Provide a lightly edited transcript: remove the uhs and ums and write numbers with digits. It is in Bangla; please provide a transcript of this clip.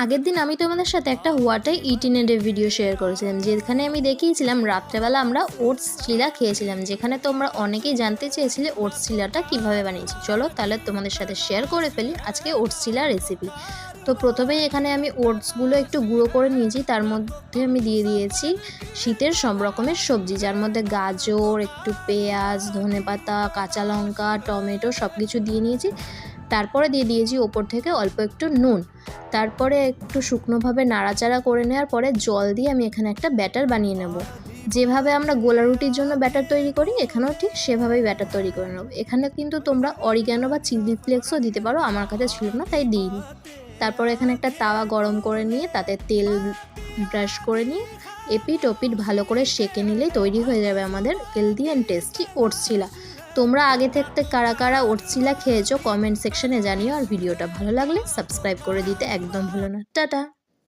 আগের দিন আমি তোমাদের সাথে একটা what I it in a day video share করেছিলাম, যেখানে আমি দেখিয়েছিলাম রাত্রেবেলা আমরা ওটস চিলা খেয়েছিলাম, যেখানে তোমরা অনেকেই জানতে চেয়েছিলে ওটস চিলাটা কীভাবে বানিয়েছি। চলো তাহলে তোমাদের সাথে শেয়ার করে ফেলি আজকে ওটস চিলা রেসিপি। তো প্রথমেই এখানে আমি ওটসগুলো একটু গুঁড়ো করে নিয়েছি, তার মধ্যে আমি দিয়ে দিয়েছি শীতের সব রকমের সবজি, যার মধ্যে গাজর, একটু পেঁয়াজ, ধনেপাতা, কাঁচা লঙ্কা, টমেটো সব কিছু দিয়ে নিয়েছি। তারপরে দিয়ে দিয়েছি ওপর থেকে অল্প একটু নুন। তারপরে একটু শুকনোভাবে নাড়াচাড়া করে নেওয়ার পরে জল দিয়ে আমি এখানে একটা ব্যাটার বানিয়ে নেব। যেভাবে আমরা গোলা রুটির জন্য ব্যাটার তৈরি করি এখানেও ঠিক সেভাবেই ব্যাটার তৈরি করে নেব। এখানে কিন্তু তোমরা অরিগ্যানো বা চিলি ফ্লেক্সও দিতে পারো, আমার কাছে ছিল না তাই দিইনি। তারপর এখানে একটা তাওয়া গরম করে নিয়ে তাতে তেল ব্রাশ করে নিয়ে এপিট ওপিট ভালো করে সেঁকে নিলেই তৈরি হয়ে যাবে আমাদের হেলদি অ্যান্ড টেস্টি ওটস চিলা। তোমরা আগে থাকতে কারা কারা ওটস চিলা খেয়েছো কমেন্ট সেকশনে জানিও, আর ভিডিওটা ভালো লাগলে সাবস্ক্রাইব করে দিতে একদম ভুলো না। টাটা।